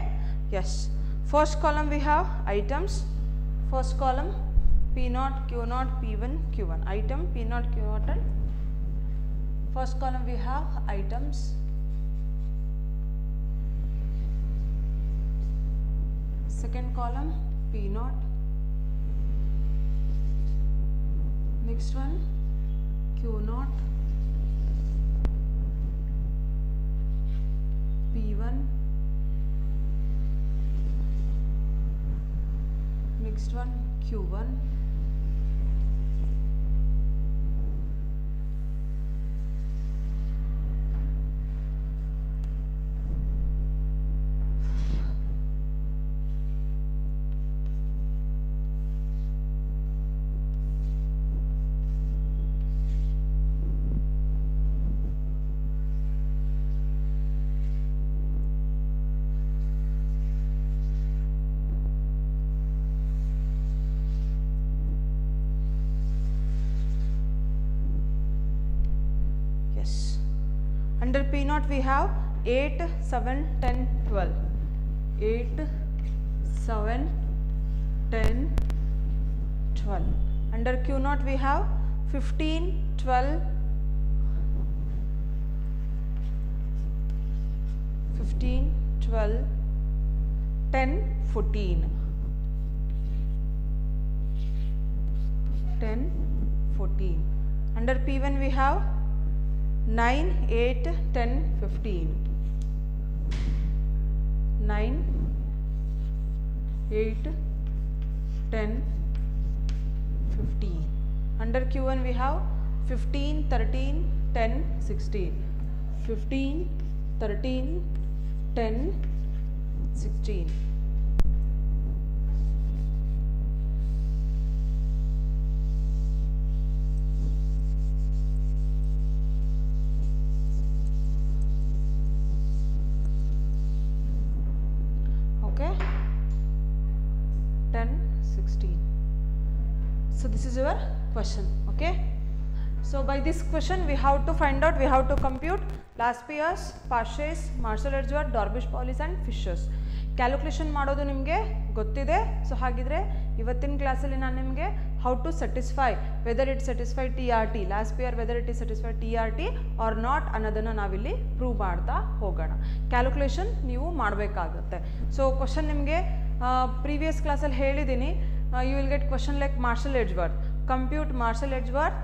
yes. First column we have items. First column P0, Q0, P1, Q1. Item P0, Q0. And first column we have items. Second column P0. Next one Q0, P1. Next one Q1. Under P0 we have 8, 7, 10, 12. 8, 7, 10, 12. Under Q0 we have 15, 12, 15, 12, 10, 14. 10, 14. Under P1 we have 9, 8, 10, 15. 9, 8, 10, 15. Under Q1 we have 15, 13, 10, 16. 15, 13, 10, 16. 10, 16. So this is your question. Okay. So by this question we have to find out, we have to compute Laspeyres, Parshas, Marshall Edgeworth, Dorbish-Pauli's and Fishers. Calculation ಮಾಡೋದು ನಿಮಗೆ ಗೊತ್ತಿದೆ. So ಹಾಗಿದ್ರೆ ಇವತ್ತಿನ ಕ್ಲಾಸಲ್ಲಿ ನಾನು ನಿಮಗೆ how to satisfy whether it satisfy T R T, Laspeyres whether it is satisfy T R T or not ಅನ್ನೋದನ್ನು ನಾವಿಲ್ಲಿ ಪ್ರೂವ್ ಮಾಡ್ತಾ ಹೋಗೋಣ. ಕ್ಯಾಲ್ಕುಲೇಷನ್ ನೀವು ಮಾಡಬೇಕಾಗುತ್ತೆ. ಸೊ ಕ್ವಶನ್ ನಿಮಗೆ ಪ್ರೀವಿಯಸ್ ಕ್ಲಾಸಲ್ಲಿ ಹೇಳಿದ್ದೀನಿ, you will get question like Marshall Edgeworth, compute Marshall Edgeworth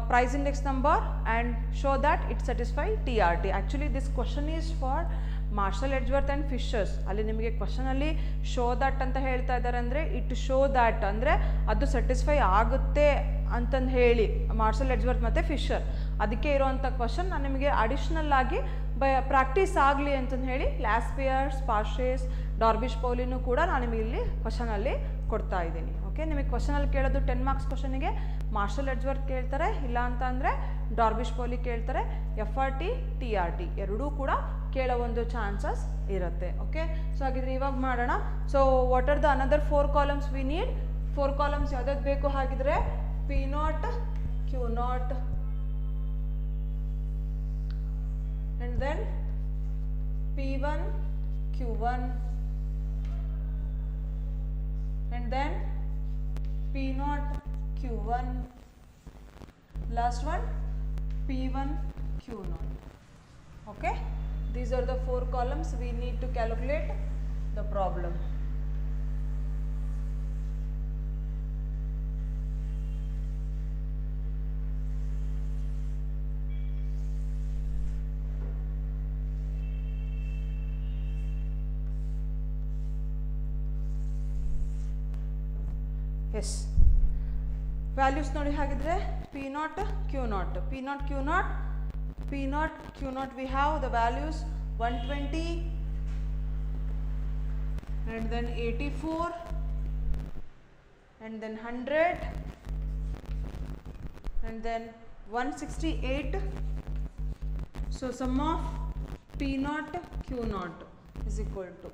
price index number and show that it satisfy TRT. Actually this question is for Marshall Edgeworth and Fishers. ಅಲ್ಲಿ ನಿಮಗೆ question ಅಲ್ಲಿ show that ಅಂತ ಹೇಳ್ತಾ ಇದ್ದಾರೆ, ಅಂದರೆ it show that ಅಂದರೆ ಅದು satisfy ಆಗುತ್ತೆ ಅಂತಂದು ಹೇಳಿ ಮಾರ್ಷಲ್ ಎಡ್ಜ್ವರ್ತ್ ಮತ್ತು ಫಿಶರ್, ಅದಕ್ಕೆ ಇರೋವಂಥ ಕ್ವಶನ್ ನಾನು ನಿಮಗೆ ಅಡಿಷ್ನಲ್ ಆಗಿ ಪ್ರಾಕ್ಟೀಸ್ ಆಗಲಿ ಅಂತಂದು ಹೇಳಿ ಲಾಸ್ಪಿಯರ್ಸ್, ಪಾರ್ಶೇಸ್, ಡಾರ್ಬಿಶ್-ಪೌಲಿನೂ ಕೂಡ ನಾನು ನಿಮಗೆ ಇಲ್ಲಿ ಕ್ವಶನಲ್ಲಿ ಕೊಡ್ತಾ ಇದ್ದೀನಿ. ಓಕೆ, ನಿಮಗೆ ಕ್ವಶನಲ್ಲಿ ಕೇಳೋದು 10 ಮಾರ್ಕ್ಸ್ ಕ್ವಶನಿಗೆ ಮಾರ್ಷಲ್ ಎಡ್ಜ್ವರ್ತ್ ಕೇಳ್ತಾರೆ, ಇಲ್ಲ ಅಂತ ಅಂದರೆ ಡಾರ್ಬಿಶ್-ಪೌಲಿ ಕೇಳ್ತಾರೆ, FRT, TRT ಎರಡೂ ಕೂಡ ಕೇಳೋ ಒಂದು ಚಾನ್ಸಸ್ ಇರುತ್ತೆ. ಓಕೆ, ಸೊ ಹಾಗಿದ್ರೆ ಇವಾಗ ಮಾಡೋಣ. So what are the another 4 columns we need? 4 columns ಯಾವ್ದಾದ್ರು ಬೇಕು? ಹಾಗಿದ್ರೆ P0, Q0 and then P1, Q1 and then P0, Q1, last one P1, Q0. Okay, these are the 4 columns we need to calculate the problem. Yes, values ನೋಡಿ ಹಾಗಿದ್ರೆ P0, Q0, P0, Q0, P0, Q0 we have the values 120 and then 84 and then 100 and then 168. So sum of P0, Q0 is equal to,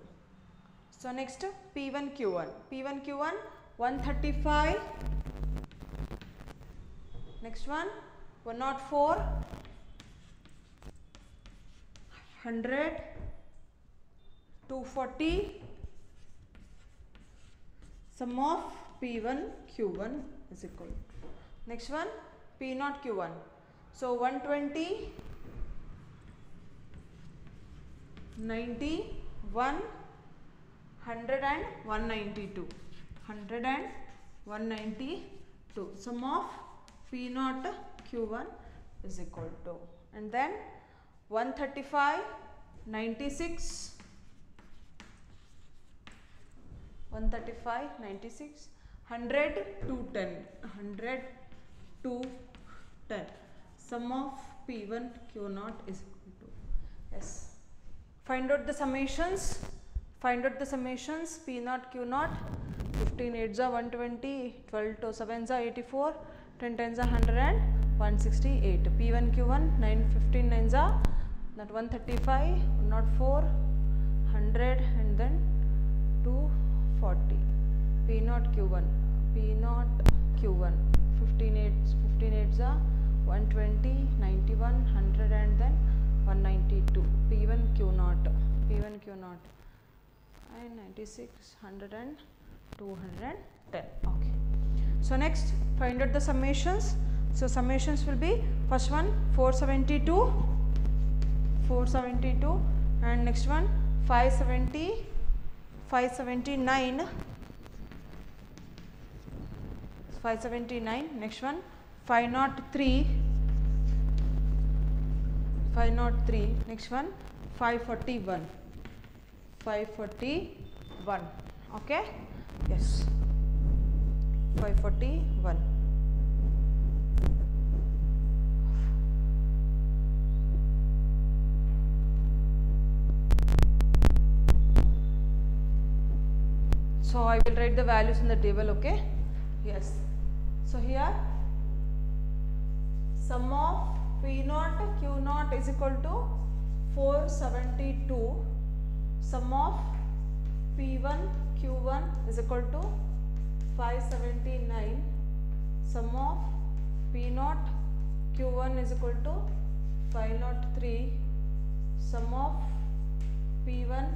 so next P1, Q1, P1, Q1 135, next one 104, 100, 240, sum of P1, Q1 is equal to, next one P0, Q1, so 120, 90, 100 and 192, 100 and 192, sum of P0, Q1 is equal to, and then 135, 96, 135, 96, 100, 210, 100, 210, sum of P1, Q0 is equal to, yes, find out the summations, find out the summations. P0, Q0, 15 8s are 120, 12 to 7s are 84, 10 10s are 100 and 168. P1, Q1, 9 15 9s are that 135, 104, 100 and then 240. P0, Q1, P0, Q1, 15 8s are 120, 91, 100 and then 192. P1, Q0, P1, Q0 and 96, 100 and 210. Okay, so next find out the summations. So summations will be, first one 472, 472 and next one 570, 579, 579, next one 503, 503, next one 541, 541. Okay, yes, 541. So I will write the values in the table. Okay, yes, so here sum of P0, Q0 is equal to 472, sum of P1, Q1 is equal to 579. Sum of P0 Q1 is equal to 503. Sum of P1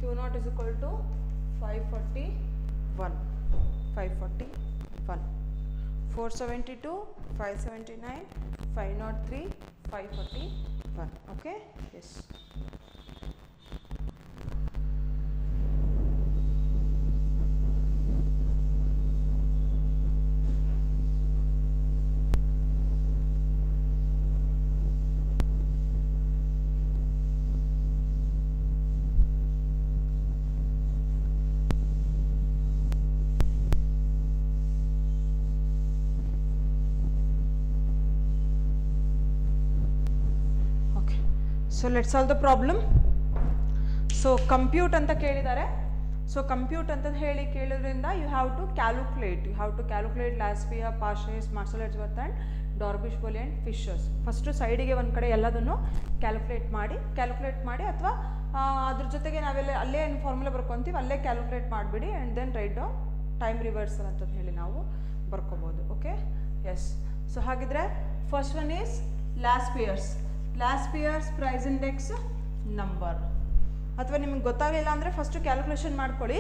Q0 is equal to 541. 472, 579, 503, 541. Okay, yes. So let's solve the problem. So compute anta kelidare. So compute anta heli kelidrinda you have to calculate. You have to calculate Laspea, Paasche, Marsal-Edgeworth and Dorbish-Boole and Fishers. First side ಗೆ ಒಂದು ಕಡೆ ಎಲ್ಲದನ್ನು calculate ಮಾಡಿ ಅಥವಾ ಅದ್ರ ಜೊತೆಗೆ ನಾವೆಲ್ಲ ಅಲ್ಲೇ ಏನು ಫಾರ್ಮುಲಾ ಬರ್ಕೊಂತೀವಿ ಅಲ್ಲೇ ಕ್ಯಾಲ್ಕುಲೇಟ್ ಮಾಡಿಬಿಡಿ and then write down time reversal ಅಂತ ಹೇಳಿ ನಾವು ಬರ್ಕೋಬೋದು. Okay, yes. ಸೊ ಹಾಗಿದ್ರೆ first one is Laspey's price index number. ಅಥವಾ ನಿಮಗೆ ಗೊತ್ತಾಗಲಿಲ್ಲ ಅಂದರೆ ಫಸ್ಟು ಕ್ಯಾಲ್ಕುಲೇಷನ್ ಮಾಡ್ಕೊಳ್ಳಿ.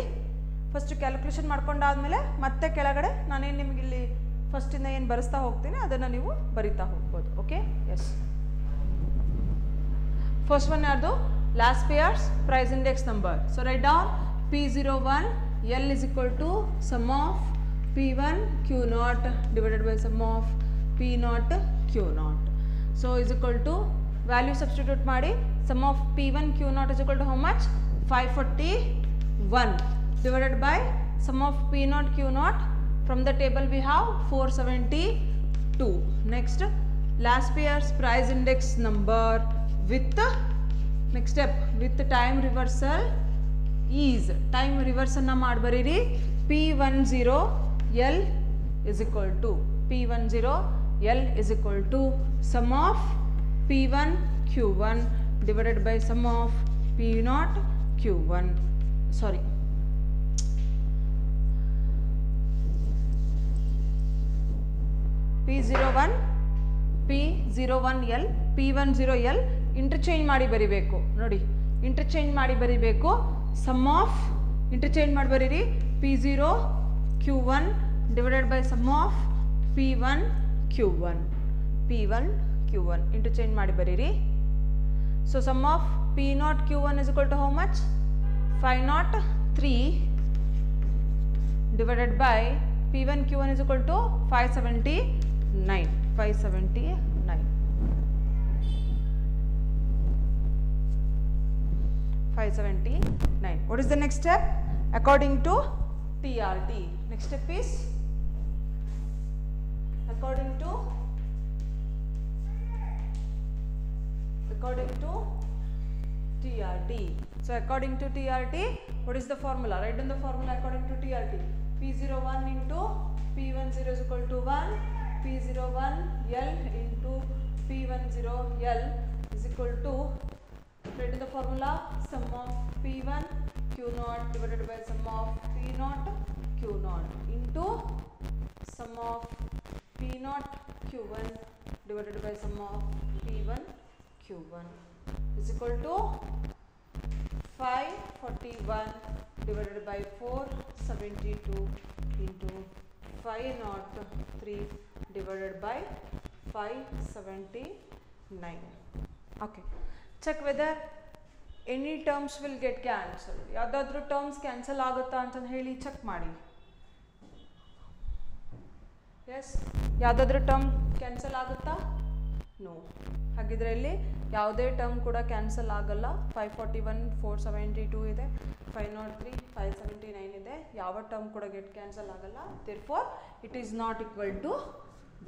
ಫಸ್ಟು ಕ್ಯಾಲ್ಕುಲೇಷನ್ ಮಾಡ್ಕೊಂಡಾದ್ಮೇಲೆ ಮತ್ತೆ ಕೆಳಗಡೆ ನಾನೇನು ನಿಮಗೆ ಇಲ್ಲಿ ಫಸ್ಟಿಂದ ಏನು ಬರೆಸ್ತಾ ಹೋಗ್ತೀನಿ ಅದನ್ನು ನೀವು ಬರಿತಾ ಹೋಗ್ಬೋದು. Okay, S. ಫಸ್ಟ್ ಒನ್ ಯಾರ್ದು Laspey's price index number. So write down P01 L is equal to sum of P1 Q0 divided by sum of P0 Q0. So is equal to value substitute ಮಾಡಿ sum of P1 Q0 is equal to how much? 541 divided by sum of P0 Q0 from the table we have 472. Next Laspey's price index number with next step with time reversal is time reversal na ಮಾಡಬರಿರಿ P10 L is equal to P10 L is equal to sum of P1 Q1 divided by sum of P0 Q1. Sorry. P01 L P10 L interchange ಮಾಡಿ ಬರಿಬೇಕು ನೋಡಿ. Interchange ಮಾಡಿ ಬರಿಬೇಕು. Some of interchange ಮಾಡಿ ಬರೀರಿ P0 Q1 divided by sum of P1 Q1 interchange ಮಾಡಿ ಬರೀರಿ. So sum of P0 Q1 is equal to how much? 503 divided by P1 Q1 is equal to 579. What is the next step? According to TRT. Next step is according to TRT. So according to TRT, what is the formula? Write down the formula according to TRT. P01 into P10 is equal to 1. P01 L into P10 L is equal to, write down the formula, sum of P1 Q0 divided by sum of P0 Q0 into sum of P0 Q1 divided by sum of P1 Q1 is equal to 541 divided by 472 into 503 divided by 579. Okay, check whether any terms will get cancelled. ಯಾವುದಾದ್ರೂ terms cancel ಆಗುತ್ತಾ ಅಂತ ಹೇಳಿ check ಮಾಡಿ. S, ಯಾವುದಾದ್ರೂ term cancel ಆಗುತ್ತಾ? No. ಹಾಗಿದ್ರೆ ಇಲ್ಲಿ ಯಾವುದೇ ಟರ್ಮ್ ಕೂಡ ಕ್ಯಾನ್ಸಲ್ ಆಗಲ್ಲ. 541 472 ಇದೆ, 503 579 ಇದೆ. ಯಾವ ಟರ್ಮ್ ಕೂಡ ಗೆಟ್ ಕ್ಯಾನ್ಸಲ್ ಆಗಲ್ಲ. therefore it is not equal to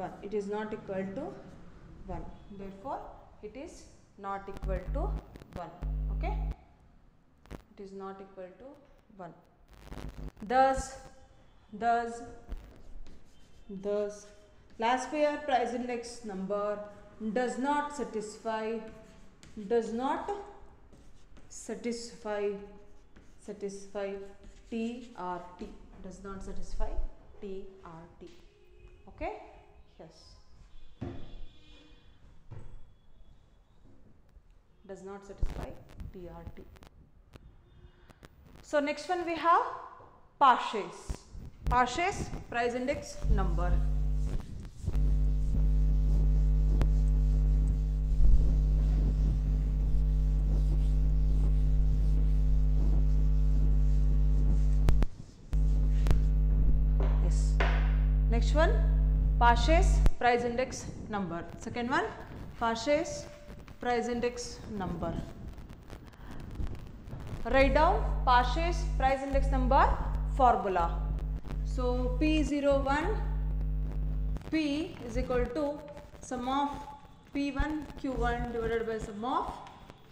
1. It is not equal to 1. Therefore it is not equal to 1. Okay, it is not equal to 1. Thus Laspey's price index number does not satisfy TRT does not satisfy TRT. Okay, yes, does not satisfy TRT. So next one we have Parshas. Parshas, price index number. Yes. Next one, Parshas, price index number. Second one, Parshas, price index number. Write down Parshas price index number formula. So P01 P is equal to sum of P1 Q1 divided by sum of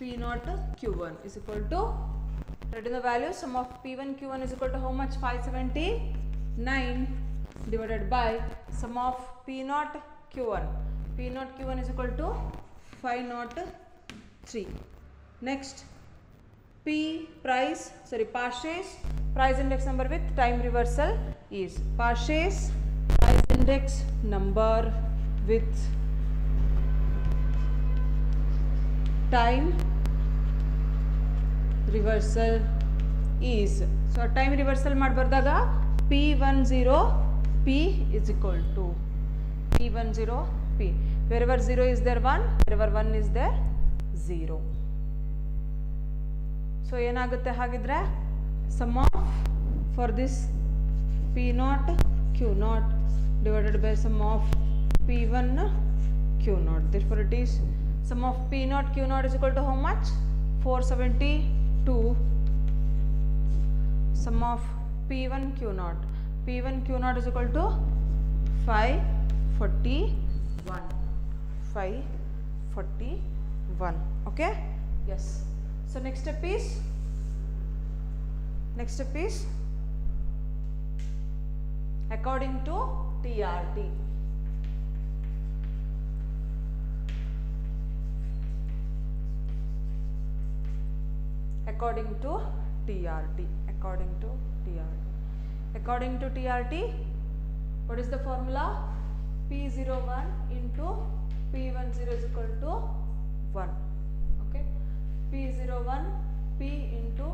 P0 Q1 is equal to, write in the value, sum of P1 Q1 is equal to how much? 579 divided by sum of P0 Q1. P0 Q1 is equal to 503. Next, Parshas price index number with time reversal is Parshas price index number with time reversal is, so time reversal madbardaga P10 P is equal to P10 P, wherever 0 is there 1, wherever 1 is there 0. So ಏನಾಗುತ್ತೆ ಹಾಗಿದ್ರೆ sum of for this P0 Q0 divided by sum of P1 Q0. Therefore it is sum of P0 Q0 is equal to how much? 472. Sum of P1 Q0. P1 Q0 is equal to 541. 541. Okay? Yes. So next step is according to TRT. According to TRT. According to TRT, what is the formula? P01 into P10 is equal to 1. Okay. P01 P into